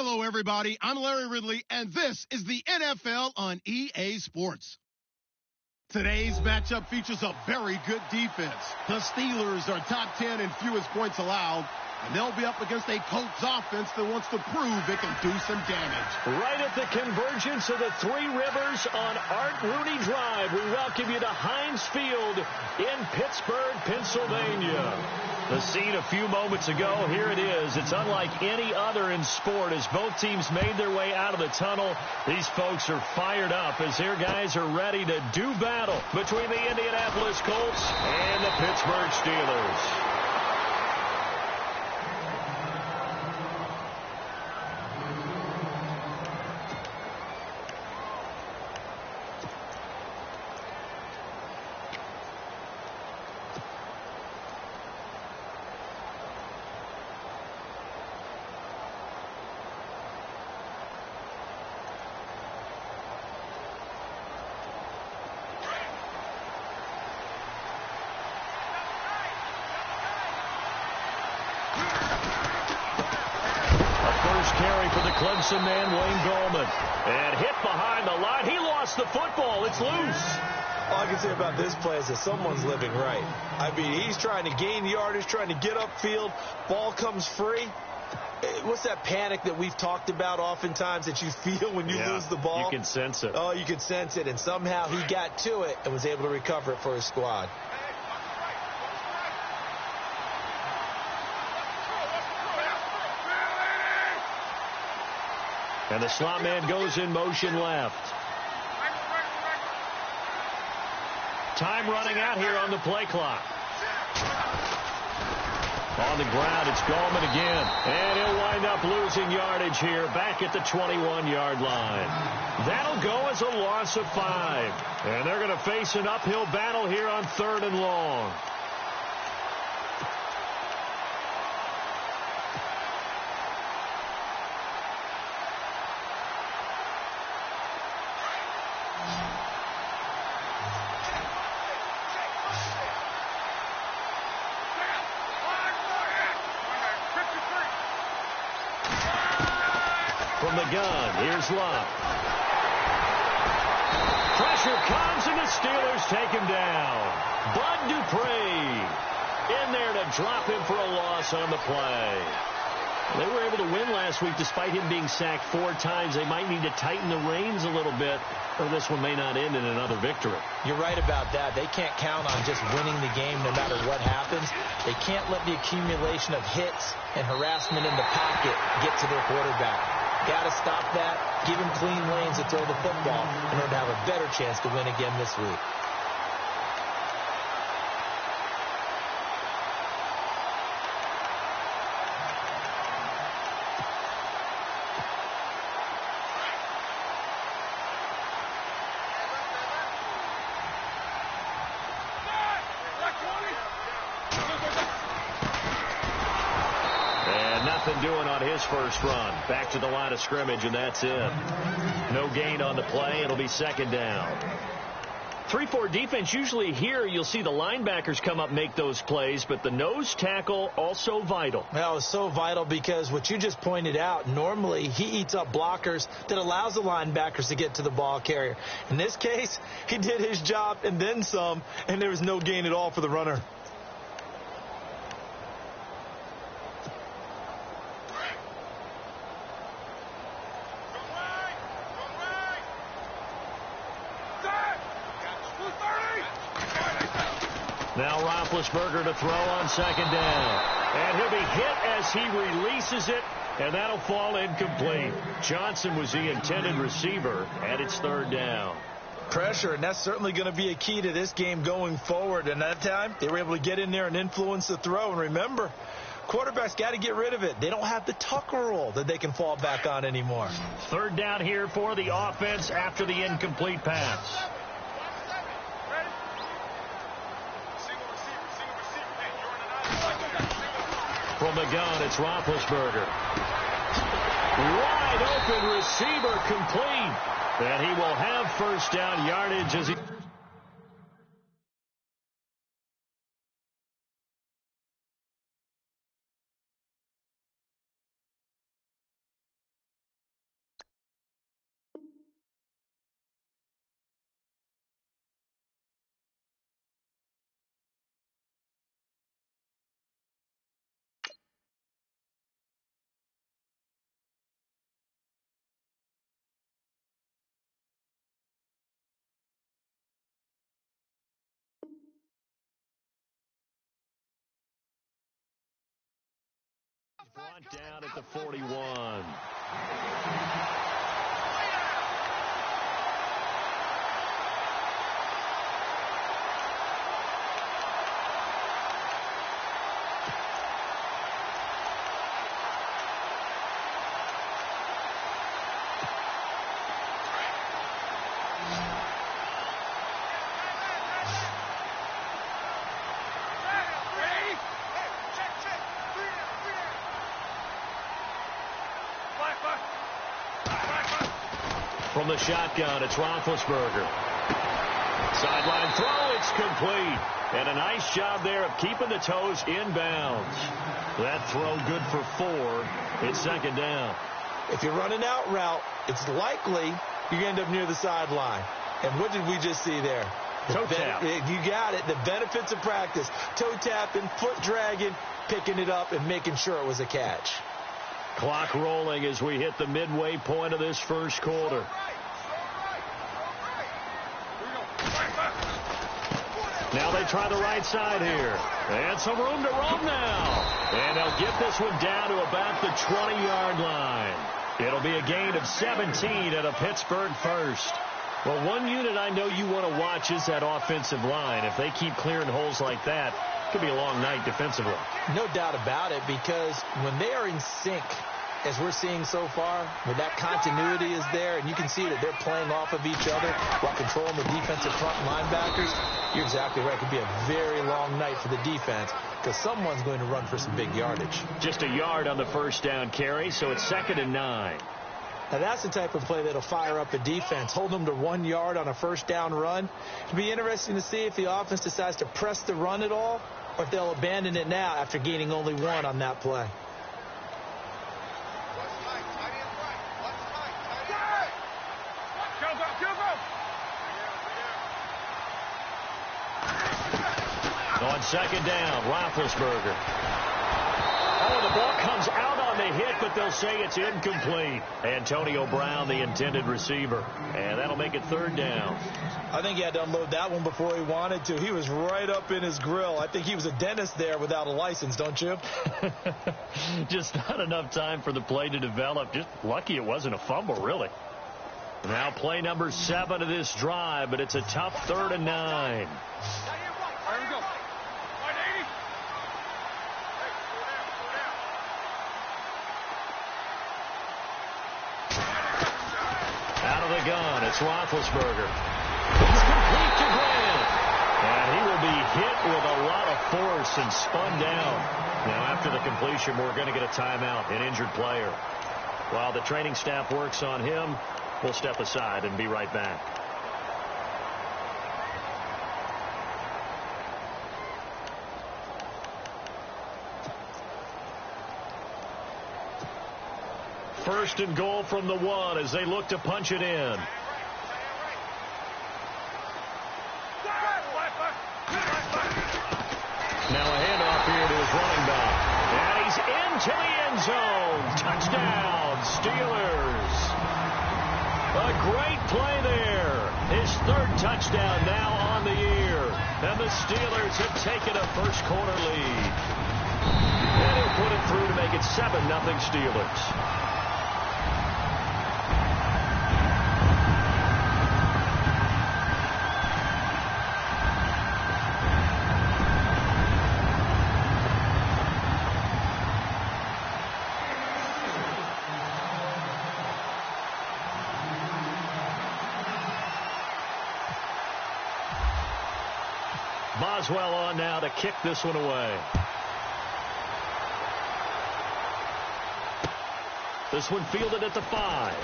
Hello, everybody. I'm Larry Ridley, and this is the NFL on EA Sports. Today's matchup features a very good defense. The Steelers are top 10 in fewest points allowed, and they'll be up against a Colts offense that wants to prove it can do some damage. Right at the convergence of the Three Rivers on Art Rooney Drive, we welcome you to Heinz Field in Pittsburgh, Pennsylvania. The scene a few moments ago, here it is. It's unlike any other in sport as both teams made their way out of the tunnel. These folks are fired up as their guys are ready to do battle between the Indianapolis Colts and the Pittsburgh Steelers. Carry for the Clemson man, Wayne Gallman. And hit behind the line. He lost the football. It's loose. All I can say about this play is that someone's living right. I mean, he's trying to gain yardage, trying to get upfield. Ball comes free. What's that panic that we've talked about oftentimes that you feel when you lose the ball? You can sense it. Oh, you can sense it. And somehow he got to it and was able to recover it for his squad. And the slot man goes in motion left. Time running out here on the play clock. On the ground, it's Gallman again. And he'll wind up losing yardage here back at the 21-yard line. That'll go as a loss of 5. And they're going to face an uphill battle here on 3rd and long. From the gun, here's Love. Pressure comes, and the Steelers take him down. Bud Dupree in there to drop him for a loss on the play. They were able to win last week despite him being sacked 4 times. They might need to tighten the reins a little bit, or this one may not end in another victory. You're right about that. They can't count on just winning the game no matter what happens. They can't let the accumulation of hits and harassment in the pocket get to their quarterback. Got to stop that, give him clean lanes to throw the football in order to have a better chance to win again this week. Nothing doing on his first run. Back to the line of scrimmage, and that's it. No gain on the play. It'll be 2nd down. 3-4 defense, usually here you'll see the linebackers come up, make those plays, but the nose tackle also vital. Well, it's so vital because what you just pointed out, normally he eats up blockers that allows the linebackers to get to the ball carrier. In this case, he did his job and then some, and there was no gain at all for the runner. Now Roethlisberger to throw on 2nd down. And he'll be hit as he releases it, and that'll fall incomplete. Johnson was the intended receiver, and it's 3rd down. Pressure, and that's certainly going to be a key to this game going forward. And that time, they were able to get in there and influence the throw. And remember, quarterbacks got to get rid of it. They don't have the Tucker rule that they can fall back on anymore. 3rd down here for the offense after the incomplete pass. From the gun, it's Roethlisberger. Wide open receiver complete. And he will have 1st down yardage as he... Brought down at the 41. From the shotgun, it's Roethlisberger. Sideline throw, it's complete. And a nice job there of keeping the toes inbounds. That throw good for 4. It's second down. If you're running out route, it's likely you end up near the sideline. And what did we just see there? Toe tap. You got it. The benefits of practice. Toe tapping, foot dragging, picking it up, and making sure it was a catch. Clock rolling as we hit the midway point of this first quarter. Now they try the right side here. And some room to roam now. And they'll get this one down to about the 20-yard line. It'll be a gain of 17 at a Pittsburgh first. Well, one unit I know you want to watch is that offensive line. If they keep clearing holes like that, it could be a long night defensively. No doubt about it, because when they are in sync, as we're seeing so far, when that continuity is there, and you can see that they're playing off of each other while controlling the defensive front linebackers, you're exactly right. It could be a very long night for the defense because someone's going to run for some big yardage. Just a yard on the first down carry, so it's 2nd and 9. Now, that's the type of play that'll fire up a defense. Hold them to 1 yard on a first down run. It'll be interesting to see if the offense decides to press the run at all or if they'll abandon it now after gaining only 1 on that play. On second down, Roethlisberger. Oh, the ball comes out on the hit, but they'll say it's incomplete. Antonio Brown, the intended receiver. And that'll make it 3rd down. I think he had to unload that one before he wanted to. He was right up in his grill. I think he was a dentist there without a license, don't you? Just not enough time for the play to develop. Just lucky it wasn't a fumble, really. Now play number 7 of this drive, but it's a tough 3rd and 9. Out of the gun, it's Roethlisberger. He's complete to Grant. And he will be hit with a lot of force and spun down. Now, after the completion, we're going to get a timeout, an injured player. While the training staff works on him, we'll step aside and be right back. First and goal from the 1 as they look to punch it in. Now a handoff here to his running back. And he's into the end zone. Touchdown, Steelers. A great play there. His 3rd touchdown now on the year. And the Steelers have taken a first quarter lead. And he'll put it through to make it 7-0 Steelers. Boswell on now to kick this one away. This one fielded at the 5.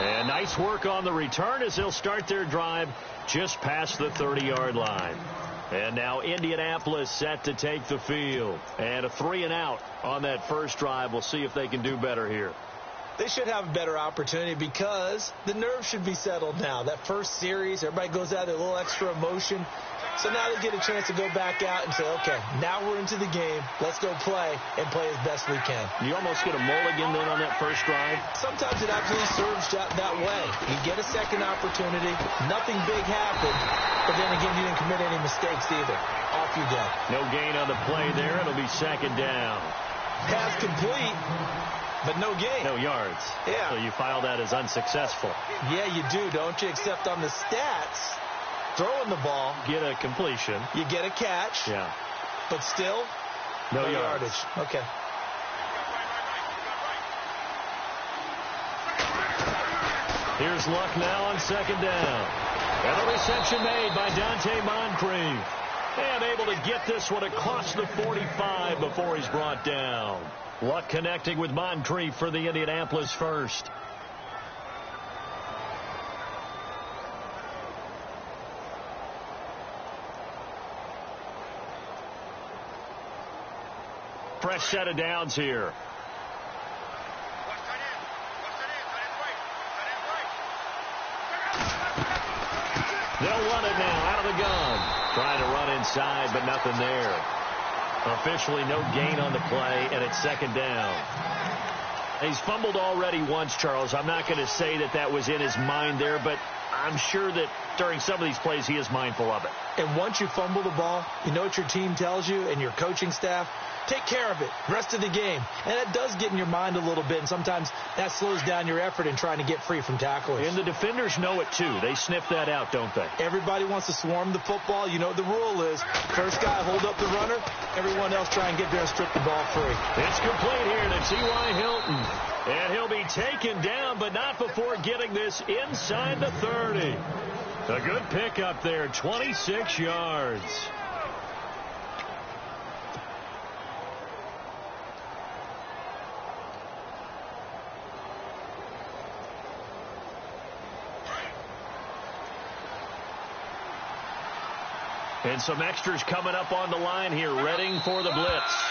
And nice work on the return as they'll start their drive just past the 30-yard line. And now Indianapolis set to take the field. And a 3-and-out on that first drive. We'll see if they can do better here. They should have a better opportunity because the nerves should be settled now. That first series, everybody goes out with a little extra emotion. So now they get a chance to go back out and say, okay, now we're into the game. Let's go play and play as best we can. You almost get a mulligan then on that first drive? Sometimes it absolutely serves that way. You get a second opportunity. Nothing big happened. But then again, you didn't commit any mistakes either. stuff you get. No gain on the play there. It'll be second down. Pass complete, but no gain. No yards. Yeah. So you file that as unsuccessful. Yeah, you do, don't you? Except on the stats, throwing the ball. Get a completion. You get a catch. Yeah. But still, no yardage. Okay. Here's Luck now on second down. And the reception made by Dante Moncrief. And able to get this one across the 45 before he's brought down. Luck connecting with Moncrief for the Indianapolis first. Fresh set of downs here. They'll run it now out of the gun. Trying to run inside, but nothing there. Officially no gain on the play, and it's second down. He's fumbled already once, Charles. I'm not going to say that that was in his mind there, but I'm sure that during some of these plays he is mindful of it. And once you fumble the ball, you know what your team tells you and your coaching staff? Take care of it. Rest of the game. And that does get in your mind a little bit, and sometimes that slows down your effort in trying to get free from tacklers. And the defenders know it, too. They sniff that out, don't they? Everybody wants to swarm the football. You know what the rule is. First guy, hold up the runner. Everyone else try and get there and strip the ball free. It's complete here to T.Y. Hilton. And he'll be taken down, but not before getting this inside the 30. A good pickup there, 26 yards. And some extras coming up on the line here, readying for the blitz.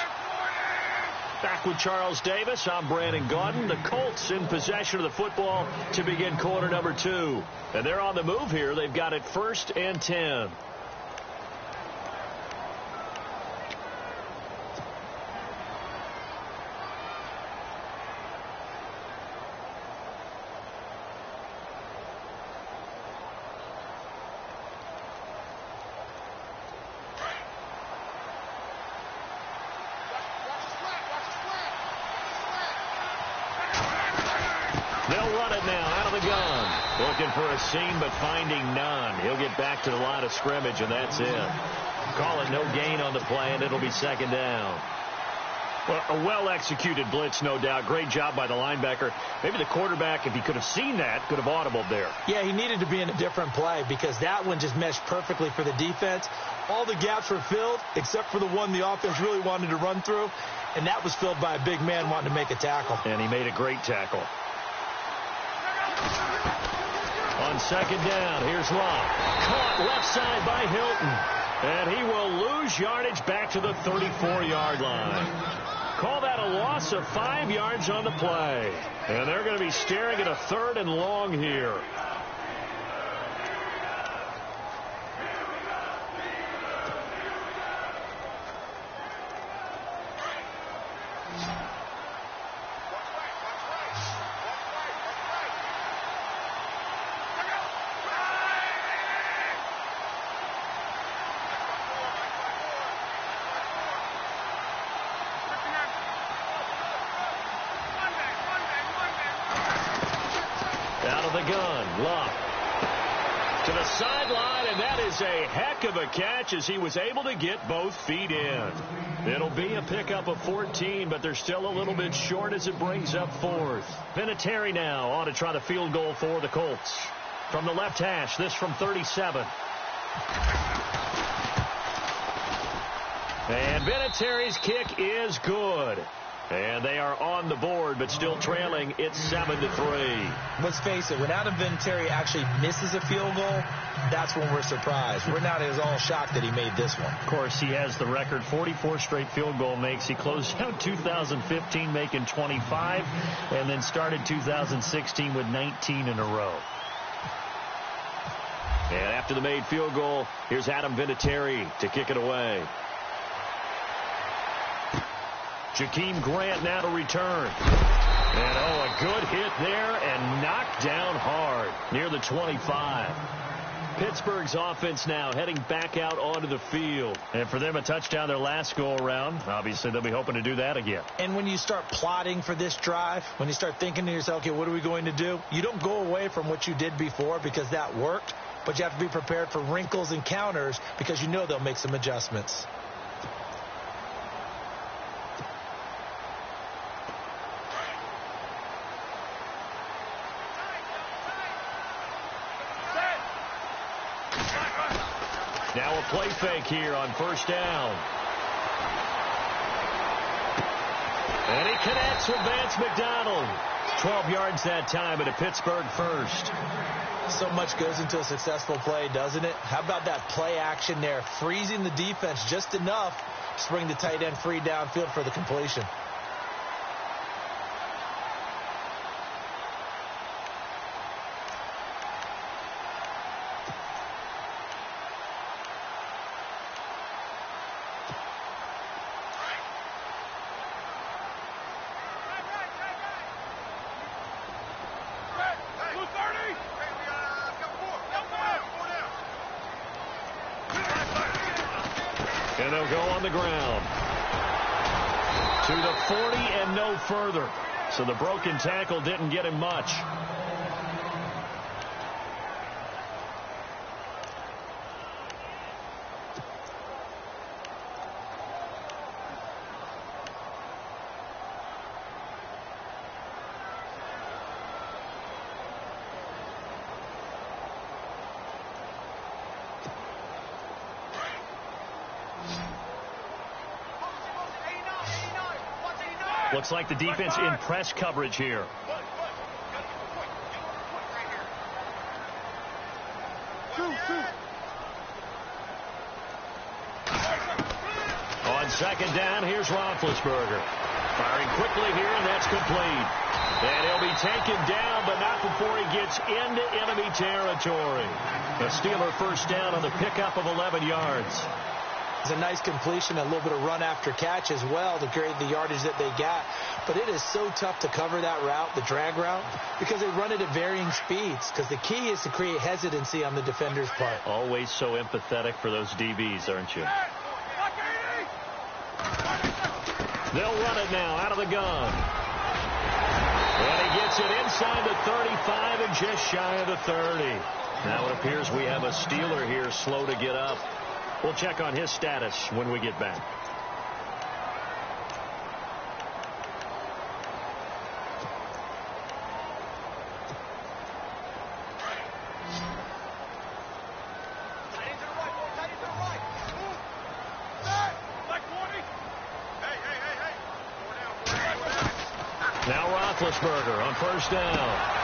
Back with Charles Davis, I'm Brandon Gaudin. The Colts in possession of the football to begin quarter number 2. And they're on the move here. They've got it 1st and 10. They'll run it now out of the gun. Looking for a seam, but finding none. He'll get back to the line of scrimmage, and that's it. Call it no gain on the play, and it'll be second down. Well, a well-executed blitz, no doubt. Great job by the linebacker. Maybe the quarterback, if he could have seen that, could have audibled there. Yeah, he needed to be in a different play because that one just meshed perfectly for the defense. All the gaps were filled except for the one the offense really wanted to run through, and that was filled by a big man wanting to make a tackle. And he made a great tackle. On second down, here's Love. Caught left side by Hilton. And he will lose yardage back to the 34-yard line. Call that a loss of 5 yards on the play. And they're going to be staring at a 3rd and long here. Out of the gun, Luck to the sideline, and that is a heck of a catch as he was able to get both feet in. It'll be a pickup of 14, but they're still a little bit short as it brings up 4th. Vinatieri now on to try the field goal for the Colts. From the left hash, this from 37. And Vinatieri's kick is good. And they are on the board, but still trailing. It's 7-3. Let's face it, when Adam Vinatieri actually misses a field goal, that's when we're surprised. We're not as all shocked that he made this one. Of course, he has the record, 44 straight field goal makes. He closed out 2015 making 25, and then started 2016 with 19 in a row. And after the made field goal, here's Adam Vinatieri to kick it away. Jakeem Grant now to return. And, a good hit there and knocked down hard near the 25. Pittsburgh's offense now heading back out onto the field. And for them, a touchdown their last go-around. Obviously, they'll be hoping to do that again. And when you start plotting for this drive, when you start thinking to yourself, okay, what are we going to do? You don't go away from what you did before because that worked, but you have to be prepared for wrinkles and counters because you know they'll make some adjustments. Now a play fake here on first down. And he connects with Vance McDonald. 12 yards that time and a Pittsburgh first. So much goes into a successful play, doesn't it? How about that play action there? Freezing the defense just enough to bring the tight end free downfield for the completion. And they'll go on the ground to the 40 and no further. So the broken tackle didn't get him much. Looks like the defense in press coverage here. On second down, here's Roethlisberger. Firing quickly here, and that's complete. And he'll be taken down, but not before he gets into enemy territory. A Steeler first down on the pickup of 11 yards. It's a nice completion, a little bit of run after catch as well to create the yardage that they got. But it is so tough to cover that route, the drag route, because they run it at varying speeds. Because the key is to create hesitancy on the defender's part. Always so empathetic for those DBs, aren't you? They'll run it now out of the gun. And he gets it inside the 35 and just shy of the 30. Now it appears we have a Steeler here slow to get up. We'll check on his status when we get back. Now Roethlisberger on first down.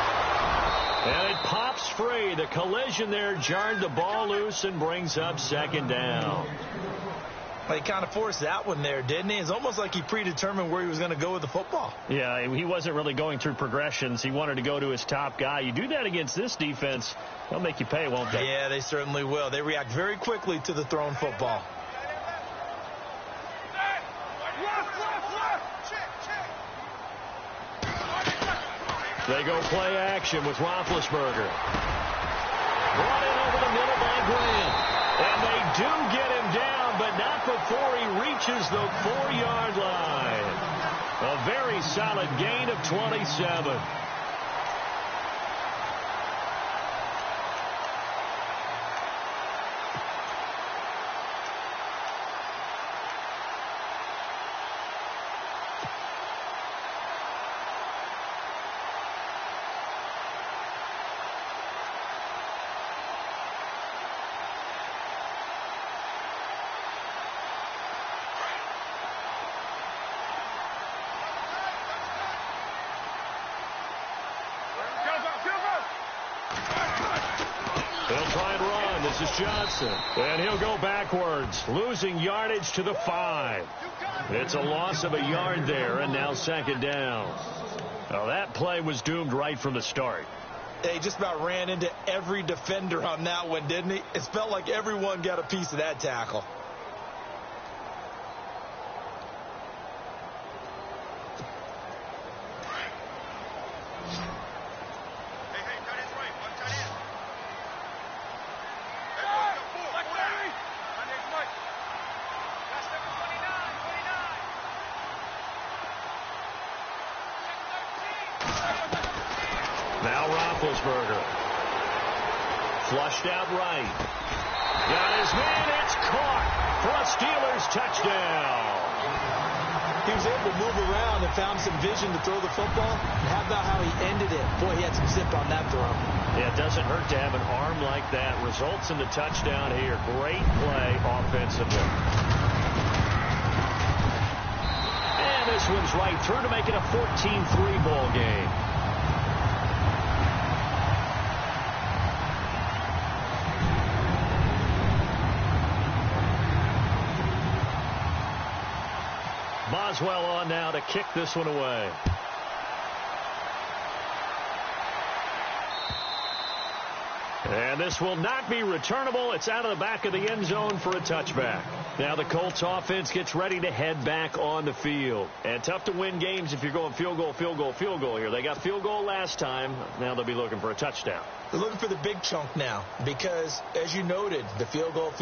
And it pops free. The collision there jarred the ball loose and brings up second down. Well, he kind of forced that one there, didn't he? It's almost like he predetermined where he was going to go with the football. Yeah, he wasn't really going through progressions. He wanted to go to his top guy. You do that against this defense, they'll make you pay, won't they? Yeah, they certainly will. They react very quickly to the thrown football. They go play action with Roethlisberger. Brought in over the middle by Grant. And they do get him down, but not before he reaches the 4-yard line. A very solid gain of 27. They'll try and run. This is Johnson. And he'll go backwards, losing yardage to the 5. It's a loss of a yard there, and now second down. Now that play was doomed right from the start. He just about ran into every defender on that one, didn't he? It felt like everyone got a piece of that tackle. Now Roethlisberger. Flushed out right. Got his man. It's caught for a Steelers touchdown. He was able to move around and found some vision to throw the football. And how about how he ended it? Boy, he had some zip on that throw. Yeah, it doesn't hurt to have an arm like that. Results in the touchdown here. Great play offensively. And this one's right through to make it a 14-3 ball game. Boswell on now to kick this one away. And this will not be returnable. It's out of the back of the end zone for a touchback. Now the Colts offense gets ready to head back on the field. And tough to win games if you're going field goal, field goal, field goal here. They got field goal last time. Now they'll be looking for a touchdown. They're looking for the big chunk now because, as you noted, the field goal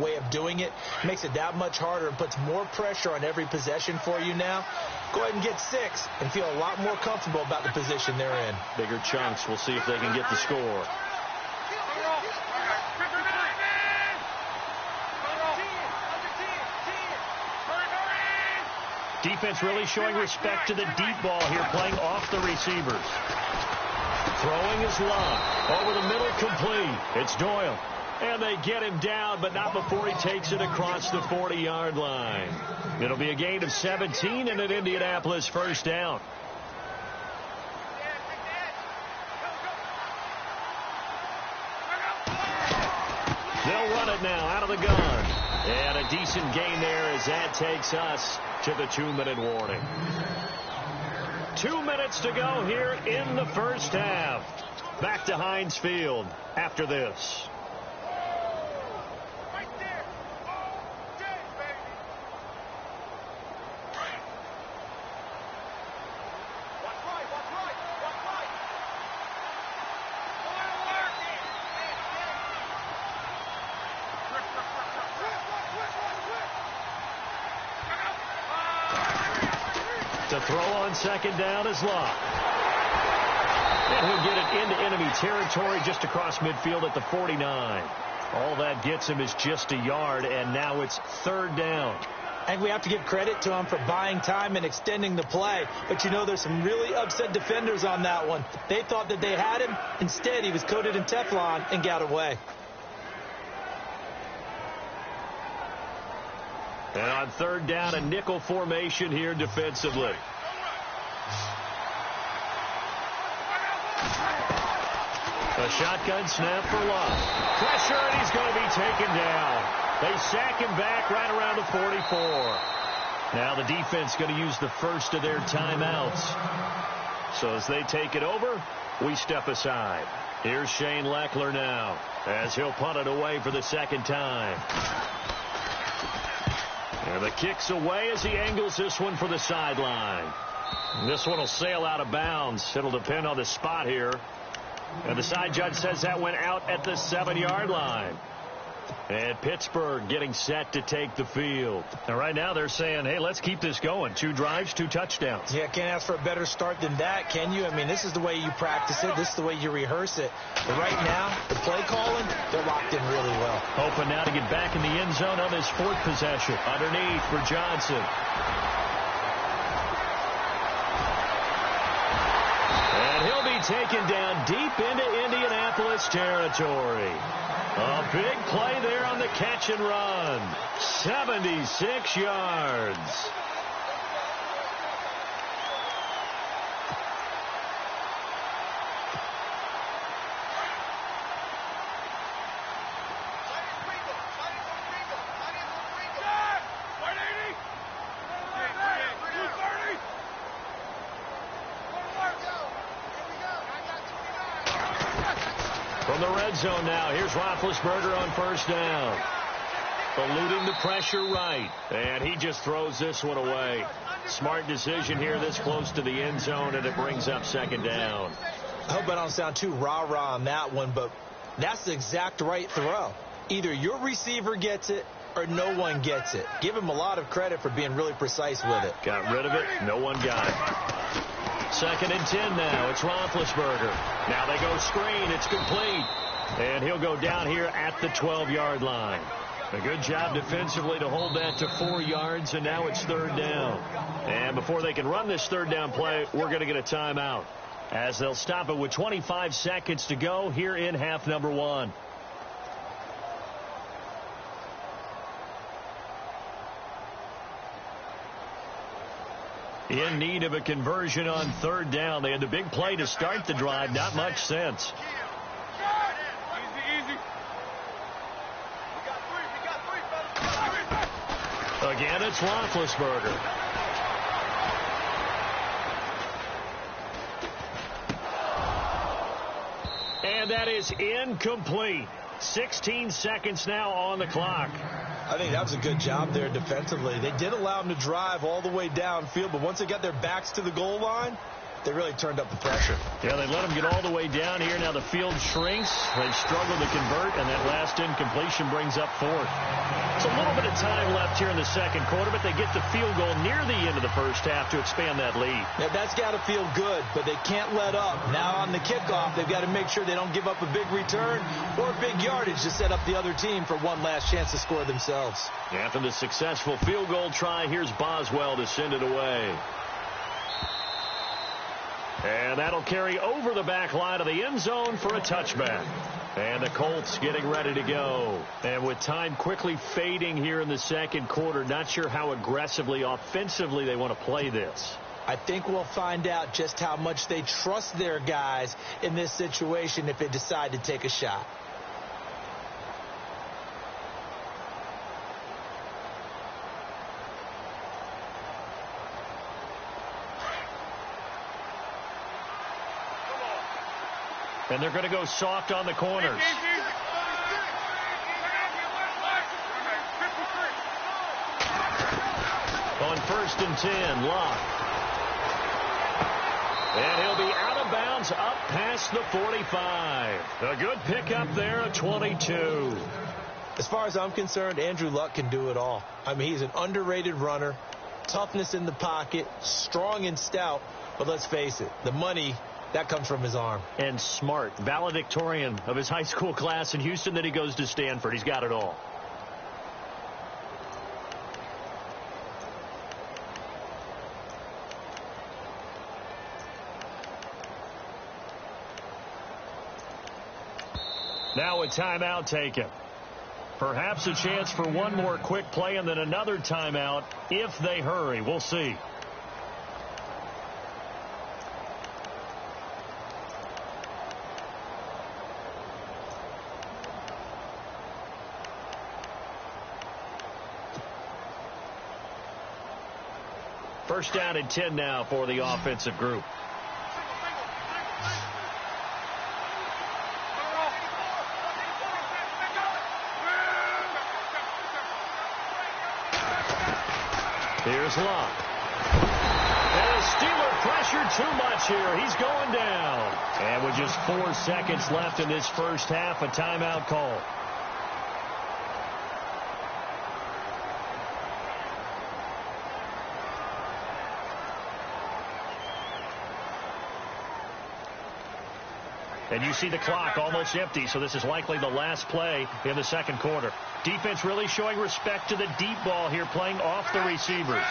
way of doing it makes it that much harder and puts more pressure on every possession for you now. Go ahead and get 6 and feel a lot more comfortable about the position they're in. Bigger chunks. We'll see if they can get the score. Defense really showing respect to the deep ball here, playing off the receivers. Throwing his Love. Over the middle, complete. It's Doyle. And they get him down, but not before he takes it across the 40-yard line. It'll be a gain of 17 and an Indianapolis first down. They'll run it now out of the gun. And a decent gain there as that takes us to the 2-minute warning. 2 minutes to go here in the first half. Back to Heinz Field after this. To throw on second down is Locke. And he'll get it into enemy territory just across midfield at the 49. All that gets him is just a yard, and now it's third down. I think we have to give credit to him for buying time and extending the play. But, you know, there's some really upset defenders on that one. They thought that they had him. Instead, he was coated in Teflon and got away. And on third down, a nickel formation here defensively. A shotgun snap for Love. Pressure, and he's going to be taken down. They sack him back right around the 44. Now the defense going to use the first of their timeouts. So as they take it over, we step aside. Here's Shane Leckler now as he'll punt it away for the second time. And the kick's away as he angles this one for the sideline. This one will sail out of bounds. It'll depend on the spot here. And the side judge says that went out at the 7-yard line. And Pittsburgh getting set to take the field. And right now they're saying, hey, let's keep this going. 2 drives, 2 touchdowns. Yeah, can't ask for a better start than that, can you? I mean, this is the way you practice it. This is the way you rehearse it. But right now, the play calling, they're locked in really well. Hoping now to get back in the end zone on his 4th possession. Underneath for Johnson. And he'll be taken down deep into Indianapolis territory. A big play there on the catch and run. 76 yards. From the red zone now, here's Roethlisberger on first down. Eluding the pressure right. And he just throws this one away. Smart decision here this close to the end zone, and it brings up second down. I hope I don't sound too rah-rah on that one, but that's the exact right throw. Either your receiver gets it or no one gets it. Give him a lot of credit for being really precise with it. Got rid of it. No one got it. 2nd and 10 now. It's Roethlisberger. Now they go screen. It's complete. And he'll go down here at the 12-yard line. A good job defensively to hold that to 4 yards, and now it's 3rd down. And before they can run this 3rd down play, we're going to get a timeout, as they'll stop it with 25 seconds to go here in half number 1. In need of a conversion on 3rd down. They had the big play to start the drive. Not much sense. Again, it's Roethlisberger. And that is incomplete. 16 seconds now on the clock. I think that was a good job there defensively. They did allow them to drive all the way downfield, but once they got their backs to the goal line, they really turned up the pressure. Yeah, they let them get all the way down here. Now the field shrinks. They struggle to convert, and that last incompletion brings up 4th. It's a little bit of time left here in the 2nd quarter, but they get the field goal near the end of the 1st half to expand that lead. Yeah, that's got to feel good, but they can't let up. Now on the kickoff, they've got to make sure they don't give up a big return or big yardage to set up the other team for one last chance to score themselves. After the successful field goal try, here's Boswell to send it away. And that'll carry over the back line of the end zone for a touchback. And the Colts getting ready to go. And with time quickly fading here in the 2nd quarter, not sure how aggressively, offensively they want to play this. I think we'll find out just how much they trust their guys in this situation if they decide to take a shot. And they're going to go soft on the corners. On 1st and 10, Locke. And he'll be out of bounds up past the 45. A good pickup there at 22. As far as I'm concerned, Andrew Luck can do it all. I mean, he's an underrated runner, toughness in the pocket, strong and stout. But let's face it, the money, that comes from his arm. And smart. Valedictorian of his high school class in Houston. Then he goes to Stanford. He's got it all. Now a timeout taken. Perhaps a chance for one more quick play and then another timeout if they hurry. We'll see. First down and 10 now for the offensive group. Here's Locke. And the Steeler pressure too much here. He's going down. And with just 4 seconds left in this first half, a timeout call. And you see the clock almost empty, so this is likely the last play in the second quarter. Defense really showing respect to the deep ball here, playing off the receivers.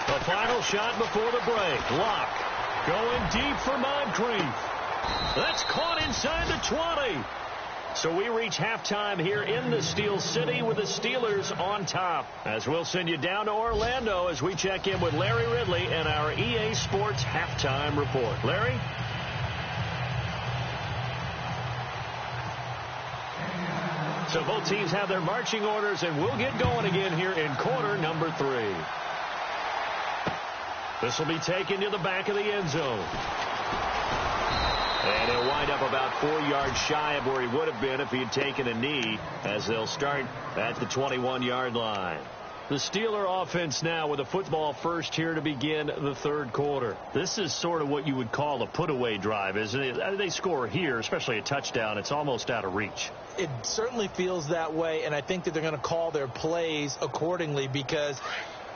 The final shot before the break. Locke going deep for Moncrief. That's caught inside the 20. So we reach halftime here in the Steel City with the Steelers on top. As we'll send you down to Orlando as we check in with Larry Ridley and our EA Sports halftime report. Larry? So both teams have their marching orders, and we'll get going again here in quarter number 3. This will be taken to the back of the end zone. And he'll wind up about 4 yards shy of where he would have been if he had taken a knee, as they'll start at the 21-yard line. The Steeler offense now with a football first here to begin the third quarter. This is sort of what you would call a put-away drive, isn't it? They score here, especially a touchdown. It's almost out of reach. It certainly feels that way, and I think that they're going to call their plays accordingly, because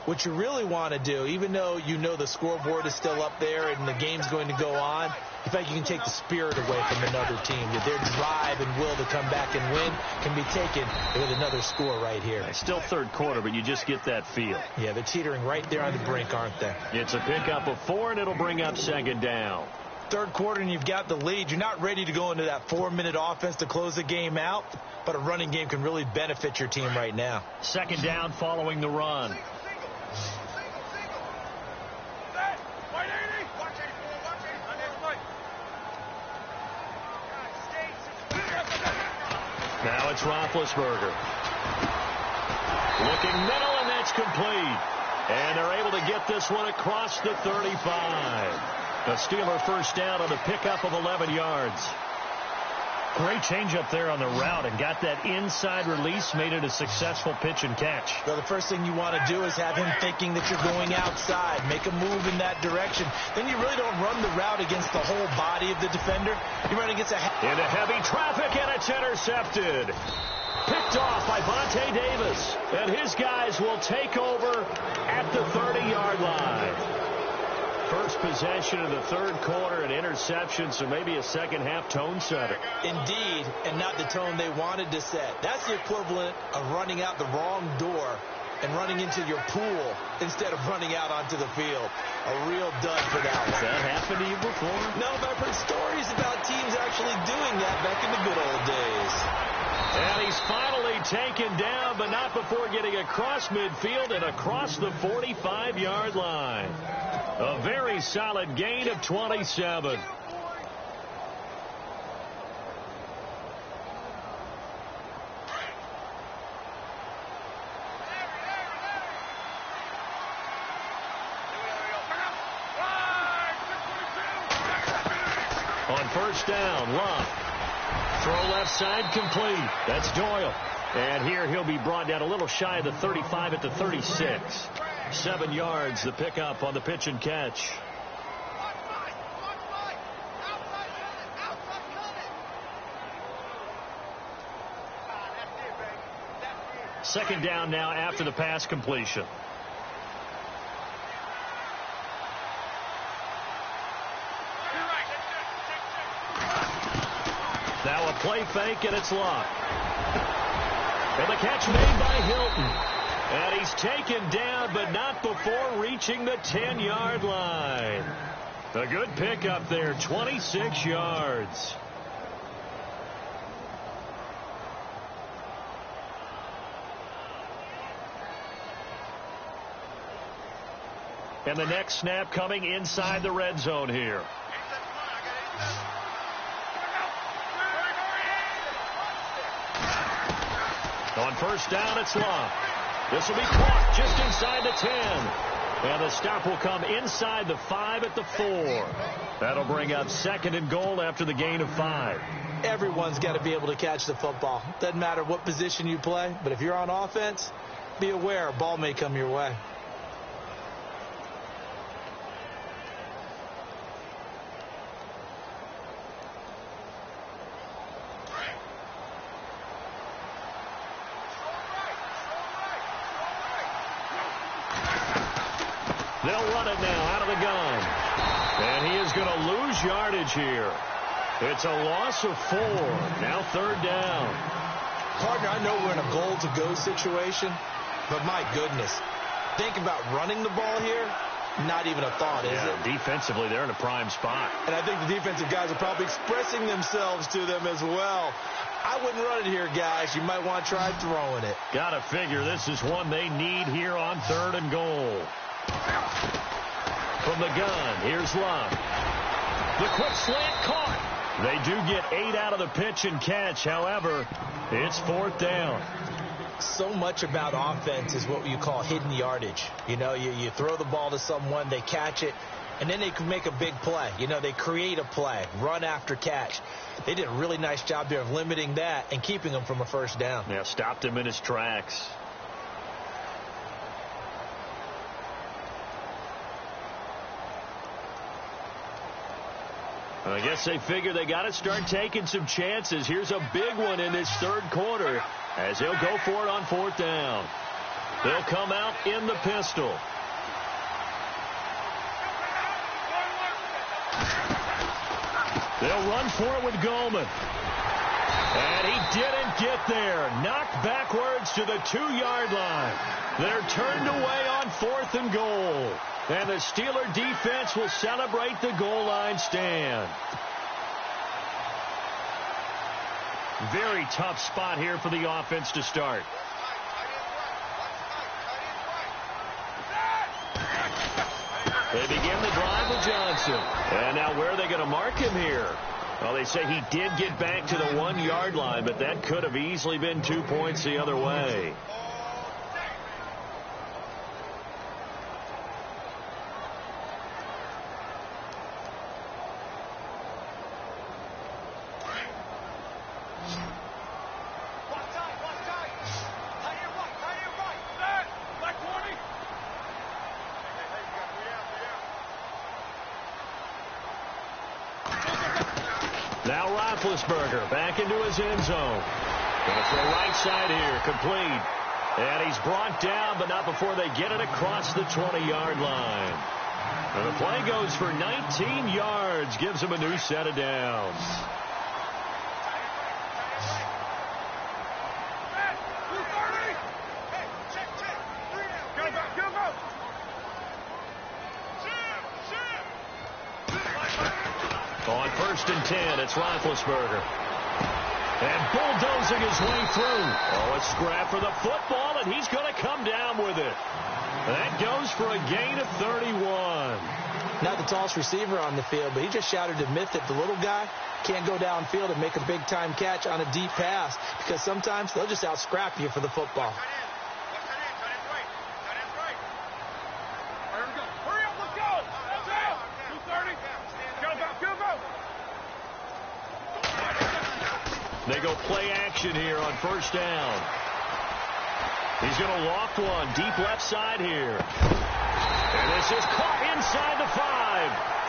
what you really want to do, even though you know the scoreboard is still up there and the game's going to go on, in fact, you can take the spirit away from another team. That their drive and will to come back and win can be taken with another score right here. It's still third quarter, but you just get that feel. Yeah, they're teetering right there on the brink, aren't they? It's a pickup of 4, and it'll bring up second down. Third quarter, and you've got the lead. You're not ready to go into that 4-minute offense to close the game out, but a running game can really benefit your team right now. Second down following the run. Now it's Roethlisberger. Looking middle, and that's complete. And they're able to get this one across the 35. A Steeler first down on a pickup of 11 yards. Great change up there on the route and got that inside release, made it a successful pitch and catch. Well, the first thing you want to do is have him thinking that you're going outside. Make a move in that direction. Then you really don't run the route against the whole body of the defender. You run against into heavy traffic, and it's intercepted. Picked off by Vontae Davis. And his guys will take over at the 30-yard line. First possession of the third quarter, an interception, so maybe a second-half tone setter. Indeed, and not the tone they wanted to set. That's the equivalent of running out the wrong door and running into your pool instead of running out onto the field. A real dud for that one. Has that happened to you before? No, but I've heard stories about teams actually doing that back in the good old days. And he's finally taken down, but not before getting across midfield and across the 45-yard line. A very solid gain of 27. On first down, Love. Throw left side complete. That's Doyle. And here he'll be brought down a little shy of the 35 at the 36. 7 yards, the pickup on the pitch and catch. Second down now after the pass completion. Now a play fake, and it's locked. And the catch made by Hilton. And he's taken down, but not before reaching the 10-yard line. A good pickup there, 26 yards. And the next snap coming inside the red zone here. On first down, it's Love. This will be caught just inside the 10. And the stop will come inside the 5 at the 4. That'll bring up second and goal after the gain of 5. Everyone's got to be able to catch the football. Doesn't matter what position you play, but if you're on offense, be aware a ball may come your way. They'll run it now out of the gun. And he is going to lose yardage here. It's a loss of 4. Now third down. Partner, I know we're in a goal-to-go situation, but my goodness, think about running the ball here. Not even a thought, is it? Defensively, they're in a prime spot. And I think the defensive guys are probably expressing themselves to them as well. I wouldn't run it here, guys. You might want to try throwing it. Got to figure this is one they need here on third and goal. From the gun, here's Love. The quick slant caught. They do get 8 out of the pitch and catch. However, it's fourth down. So much about offense is what you call hidden yardage. You know, you throw the ball to someone, they catch it, and then they can make a big play. You know, they create a play, run after catch. They did a really nice job there of limiting that and keeping him from a first down. Yeah, stopped him in his tracks. I guess they figure they got to start taking some chances. Here's a big one in this third quarter as they'll go for it on fourth down. They'll come out in the pistol. They'll run for it with Goldman. And he didn't get there. Knocked backwards to the 2-yard line. They're turned away on fourth and goal. And the Steeler defense will celebrate the goal line stand. Very tough spot here for the offense to start. They begin the drive with Johnson. And now where are they going to mark him here? Well, they say he did get back to the 1-yard line, but that could have easily been 2 points the other way. Now Roethlisberger back into his end zone. Going to throw right side here, complete. And he's brought down, but not before they get it across the 20-yard line. And the play goes for 19 yards, gives him a new set of downs. On 1st and 10, it's Roethlisberger. And bulldozing his way through. Oh, a scrap for the football, and he's going to come down with it. That goes for a gain of 31. Not the tallest receiver on the field, but he just shouted to myth that the little guy can't go downfield and make a big-time catch on a deep pass, because sometimes they'll just out-scrap you for the football. They go play action here on 1st down. He's going to loft one deep left side here. And this is caught inside the 5.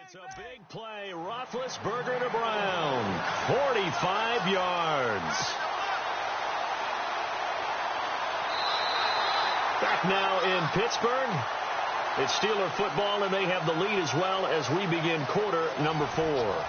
It's a big play. Roethlisberger to Brown. 45 yards. Back now in Pittsburgh. It's Steeler football, and they have the lead as well as we begin quarter number 4.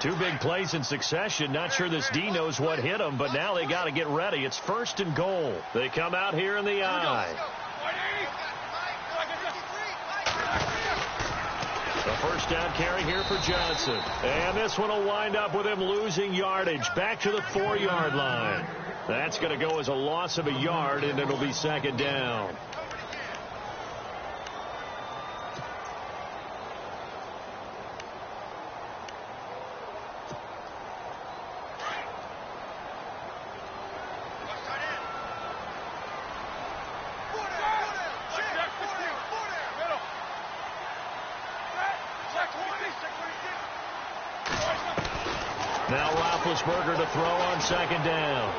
Two big plays in succession. Not sure this D knows what hit them, but now they got to get ready. It's 1st and goal. They come out here in the I. The 1st down carry here for Johnson. And this one will wind up with him losing yardage back to the 4-yard line. That's going to go as a loss of a yard, and it'll be 2nd down. Now Roethlisberger to throw on 2nd down.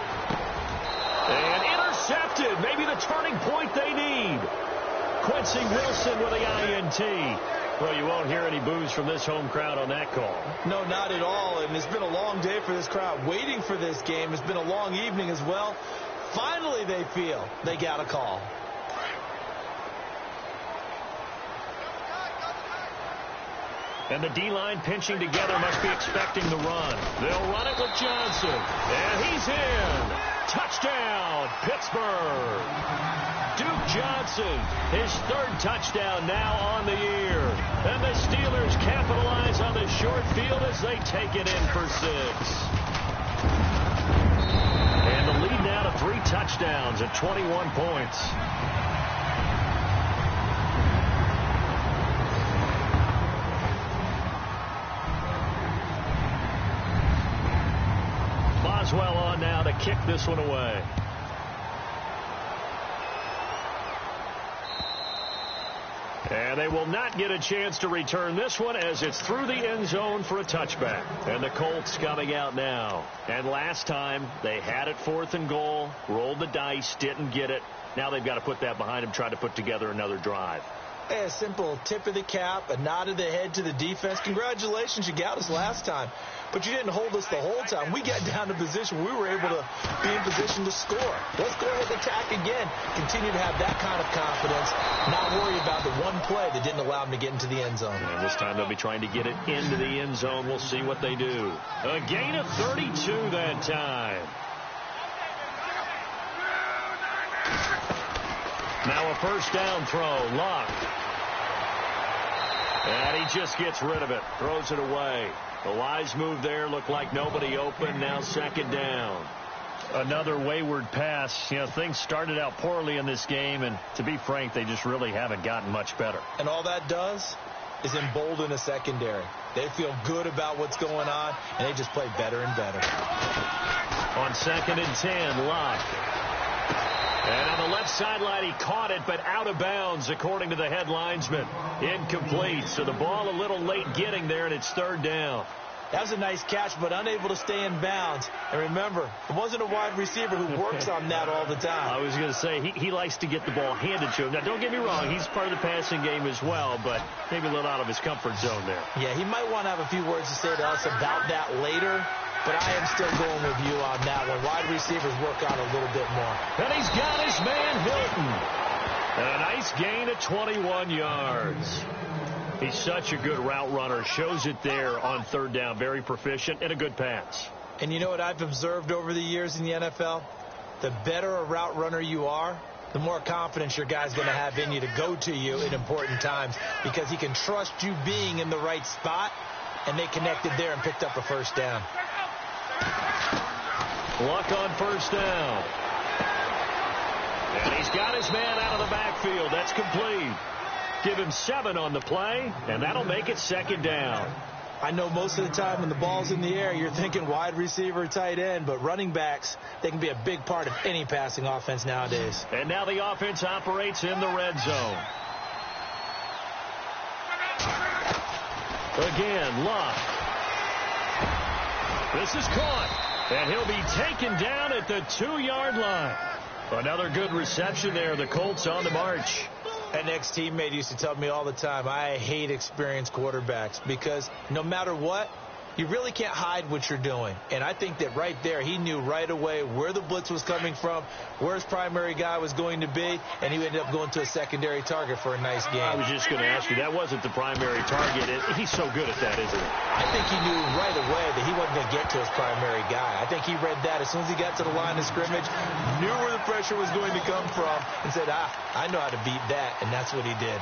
And intercepted. Maybe the turning point they need. Quincy Wilson with the INT. Well, you won't hear any boos from this home crowd on that call. No, not at all. And it's been a long day for this crowd waiting for this game. It's been a long evening as well. Finally, they feel they got a call. And the D-line pinching together must be expecting the run. They'll run it with Johnson. And he's in. Touchdown, Pittsburgh. Duke Johnson, his 3rd touchdown now on the year. And the Steelers capitalize on the short field as they take it in for 6. And the lead now to 3 touchdowns at 21 points. Maxwell on now to kick this one away. And they will not get a chance to return this one as it's through the end zone for a touchback. And the Colts coming out now. And last time they had it 4th and goal, rolled the dice, didn't get it. Now they've got to put that behind them, try to put together another drive. Hey, a simple tip of the cap, a nod of the head to the defense. Congratulations, you got us last time. But you didn't hold us the whole time. We got down to position. We were able to be in position to score. Let's go ahead and attack again. Continue to have that kind of confidence. Not worry about the one play that didn't allow them to get into the end zone. And this time they'll be trying to get it into the end zone. We'll see what they do. A gain of 32 that time. Now a first down throw. Luck. And he just gets rid of it. Throws it away. A wise move there. Looked like nobody open. Now second down. Another wayward pass. You know, things started out poorly in this game, and to be frank, they just really haven't gotten much better. And all that does is embolden a secondary. They feel good about what's going on, and they just play better and better. On 2nd and 10, Locke. And on the left sideline, he caught it, but out of bounds, according to the head linesman. Incomplete. So the ball a little late getting there, and it's 3rd down. That was a nice catch, but unable to stay in bounds. And remember, it wasn't a wide receiver who works on that all the time. I was going to say, he likes to get the ball handed to him. Now, don't get me wrong, he's part of the passing game as well, but maybe a little out of his comfort zone there. Yeah, he might want to have a few words to say to us about that later. But I am still going with you on that one. Wide receivers work on a little bit more. And he's got his man Hilton. And a nice gain of 21 yards. He's such a good route runner. Shows it there on 3rd down. Very proficient and a good pass. And you know what I've observed over the years in the NFL? The better a route runner you are, the more confidence your guy's going to have in you to go to you in important times, because he can trust you being in the right spot, and they connected there and picked up a first down. Luck on first down. And he's got his man out of the backfield. That's complete. Give him 7 on the play, and that'll make it 2nd down. I know most of the time when the ball's in the air, you're thinking wide receiver, tight end, but running backs, they can be a big part of any passing offense nowadays. And now the offense operates in the red zone. Again, Luck. This is caught, and he'll be taken down at the 2-yard line. Another good reception there. The Colts on the march. An ex-teammate used to tell me all the time, I hate experienced quarterbacks because no matter what, you really can't hide what you're doing. And I think that right there, he knew right away where the blitz was coming from, where his primary guy was going to be, and he ended up going to a secondary target for a nice game. I was just going to ask you, that wasn't the primary target. He's so good at that, isn't he? I think he knew right away that he wasn't going to get to his primary guy. I think he read that as soon as he got to the line of scrimmage, knew where the pressure was going to come from, and said, I know how to beat that, and that's what he did.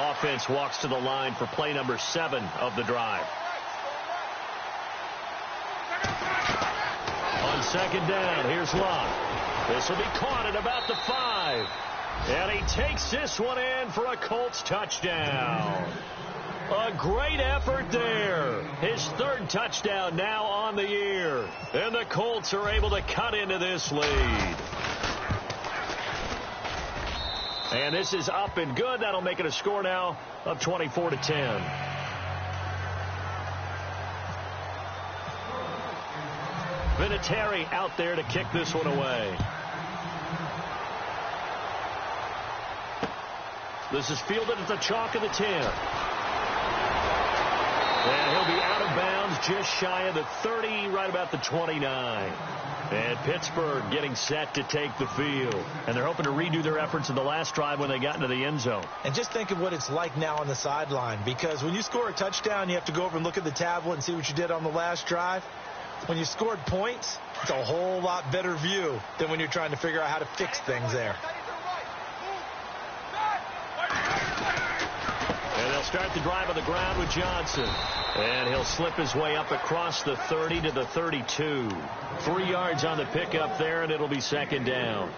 Offense walks to the line for play number 7 of the drive. On 2nd down, here's Locke. This will be caught at about the 5. And he takes this one in for a Colts touchdown. A great effort there. His 3rd touchdown now on the year. And the Colts are able to cut into this lead. And this is up and good. That'll make it a score now of 24-10. Vinatieri out there to kick this one away. This is fielded at the chalk of the 10. And he'll be out of bounds just shy of the 30, right about the 29. And Pittsburgh getting set to take the field. And they're hoping to redo their efforts in the last drive when they got into the end zone. And just think of what it's like now on the sideline. Because when you score a touchdown, you have to go over and look at the tablet and see what you did on the last drive. When you scored points, it's a whole lot better view than when you're trying to figure out how to fix things there. And they'll start the drive on the ground with Johnson. And he'll slip his way up across the 30 to the 32. 3 yards on the pickup there, and it'll be second down.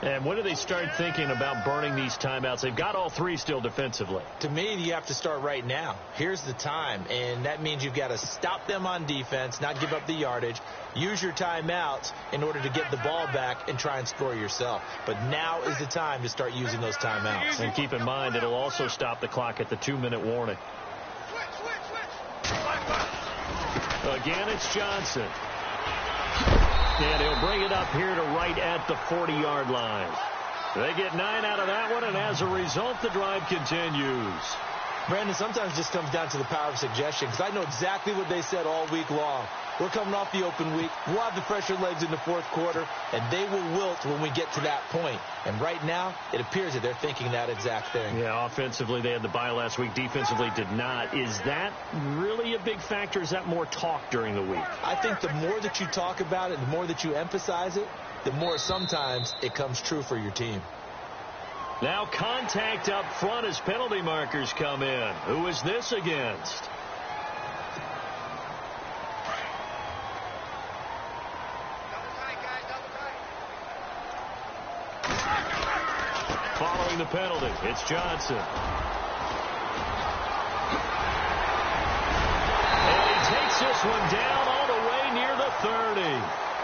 And when do they start thinking about burning these timeouts? They've got all 3 still defensively. To me, you have to start right now. Here's the time, and that means you've got to stop them on defense, not give up the yardage, use your timeouts in order to get the ball back and try and score yourself. But now is the time to start using those timeouts. And keep in mind, it'll also stop the clock at the 2-minute warning. Again, it's Johnson. And he'll bring it up here to right at the 40-yard line. They get 9 out of that one, and as a result, the drive continues. Brandon, sometimes it just comes down to the power of suggestion, because I know exactly what they said all week long. We're coming off the open week. We'll have the fresher legs in the fourth quarter, and they will wilt when we get to that point. And right now, it appears that they're thinking that exact thing. Yeah, offensively, they had the bye last week. Defensively, did not. Is that really a big factor? Is that more talk during the week? I think the more that you talk about it, the more that you emphasize it, the more sometimes it comes true for your team. Now contact up front as penalty markers come in. Who is this against? Following the penalty, it's Johnson. And he takes this one down all the way near the 30.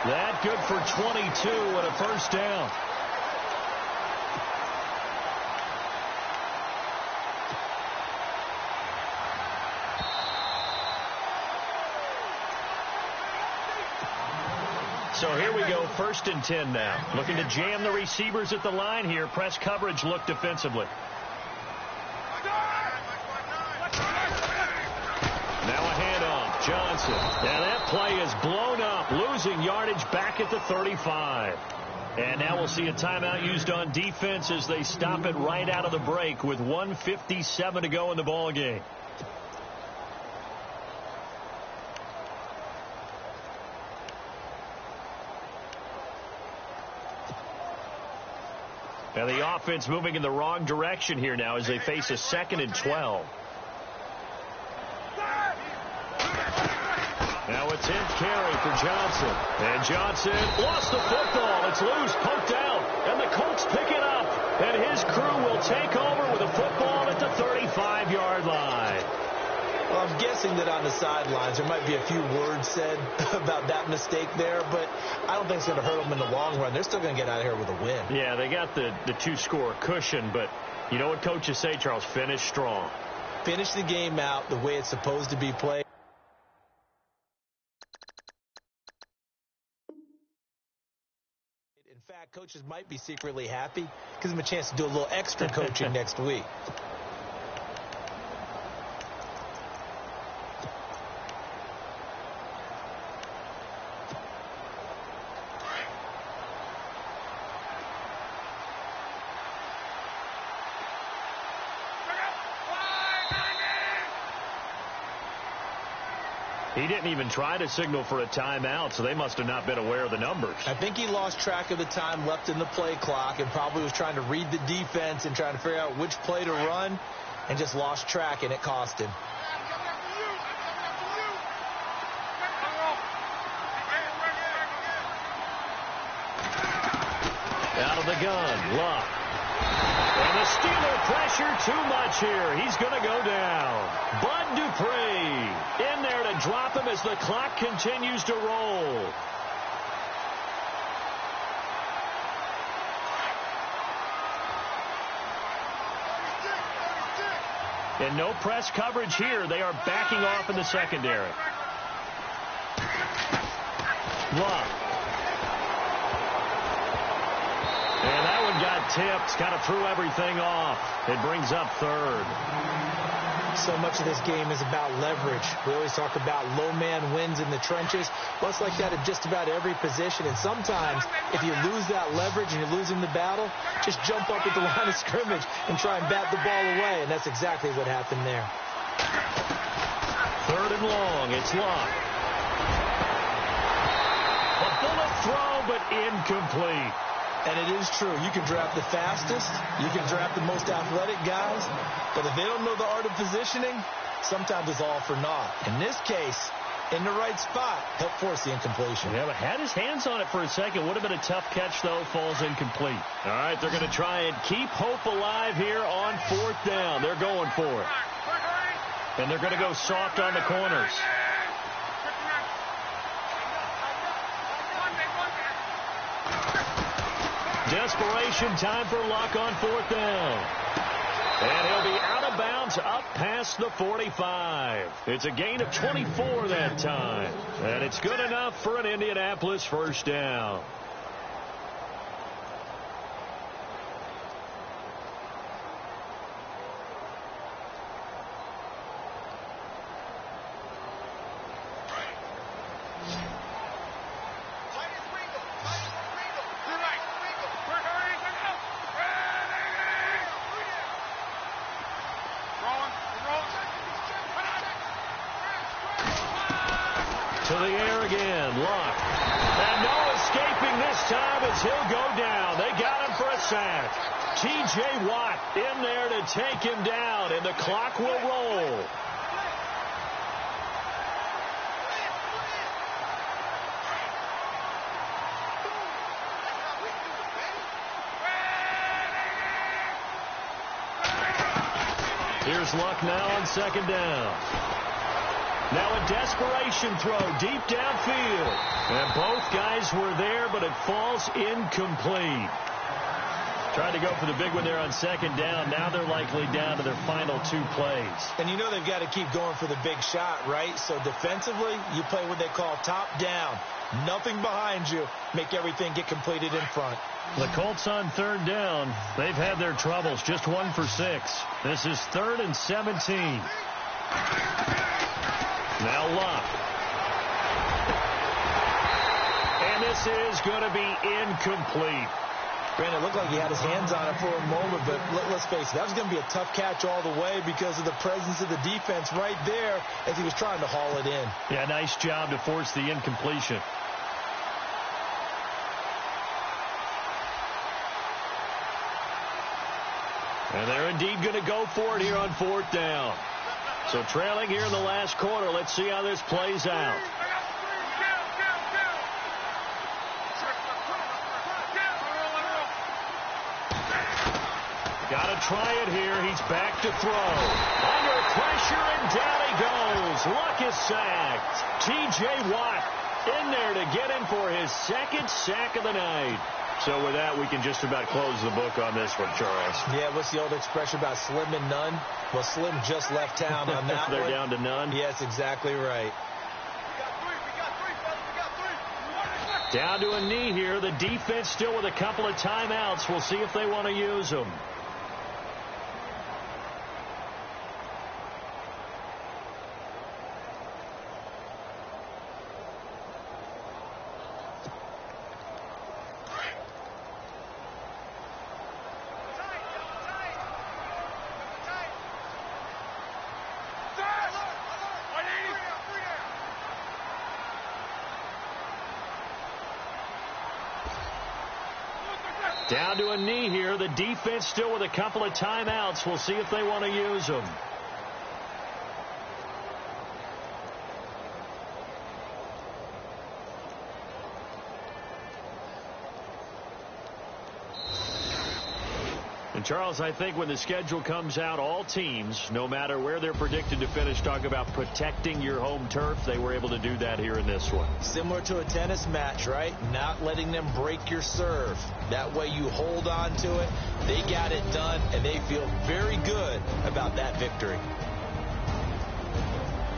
That good for 22 and a first down. So here we go, 1st and 10 now. Looking to jam the receivers at the line here. Press coverage, look defensively. Now a handoff, Johnson. And that play is blown up, losing yardage back at the 35. And now we'll see a timeout used on defense as they stop it right out of the break with 1:57 to go in the ball game. And the offense moving in the wrong direction here now as they face a 2nd and 12. Now it's in carry for Johnson. And Johnson lost the football. It's loose, poked out. And the Colts pick it up. And his crew will take over with a football at the 35-yard line. Well, I'm guessing that on the sidelines there might be a few words said about that mistake there, but I don't think it's going to hurt them in the long run. They're still going to get out of here with a win. Yeah, they got the 2-score cushion, but you know what coaches say, Charles? Finish strong. Finish the game out the way it's supposed to be played. In fact, coaches might be secretly happy. Gives them a chance to do a little extra coaching next week. He didn't even try to signal for a timeout, so they must have not been aware of the numbers. I think he lost track of the time left in the play clock and probably was trying to read the defense and trying to figure out which play to run and just lost track, and it cost him. Out of the gun, Luck. And the Steeler pressure too much here. He's going to go down. Bud Dupree in there to drop him as the clock continues to roll. And no press coverage here. They are backing off in the secondary. Luck. And that one got tipped. Kind of threw everything off. It brings up 3rd. So much of this game is about leverage. We always talk about low man wins in the trenches. Well, it's like that at just about every position. And sometimes, if you lose that leverage and you're losing the battle, just jump up at the line of scrimmage and try and bat the ball away. And that's exactly what happened there. 3rd and long. It's Luck. A bullet throw, but incomplete. And it is true. You can draft the fastest. You can draft the most athletic guys. But if they don't know the art of positioning, sometimes it's all for naught. In this case, in the right spot, helped force the incompletion. Yeah, but had his hands on it for a second. Would have been a tough catch, though. Falls incomplete. All right, they're going to try and keep hope alive here on 4th down. They're going for it. And they're going to go soft on the corners. Desperation time for Luck on 4th down. And he'll be out of bounds up past the 45. It's a gain of 24 that time. And it's good enough for an Indianapolis first down. To the air again, Luck. And no escaping this time as he'll go down. They got him for a sack. T.J. Watt in there to take him down, and the clock will roll. Here's Luck now on 2nd down. Now a desperation throw deep downfield. And both guys were there, but it falls incomplete. Tried to go for the big one there on 2nd down. Now they're likely down to their final 2 plays. And you know they've got to keep going for the big shot, right? So defensively, you play what they call top down. Nothing behind you. Make everything get completed in front. The Colts on 3rd down. They've had their troubles. Just 1 for 6. This is 3rd and 17. Now Luck. And this is going to be incomplete. Brandon, it looked like he had his hands on it for a moment, but let's face it, that was going to be a tough catch all the way because of the presence of the defense right there as he was trying to haul it in. Yeah, nice job to force the incompletion. And they're indeed going to go for it here on 4th down. So trailing here in the last quarter. Let's see how this plays out. Got to try it here. He's back to throw. Under pressure, and down he goes. Luck is sacked. T.J. Watt in there to get him for his 2nd sack of the night. So with that, we can just about close the book on this one, Charles. Yeah, what's the old expression about slim and none? Well, Slim just left town on that They're one. down to none? Yes, exactly right. Down to a knee here. The defense still with a couple of timeouts. We'll see if they want to use them. Down to a knee here. The defense still with a couple of timeouts. We'll see if they want to use them. And, Charles, I think when the schedule comes out, all teams, no matter where they're predicted to finish, talk about protecting your home turf. They were able to do that here in this one. Similar to a tennis match, right? Not letting them break your serve. That way you hold on to it. They got it done, and they feel very good about that victory.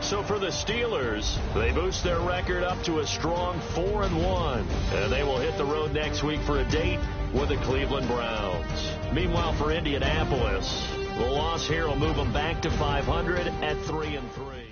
So for the Steelers, they boost their record up to a strong 4-1. And they will hit the road next week for a date with the Cleveland Browns. Meanwhile, for Indianapolis, the loss here will move them back to 500 at 3-3.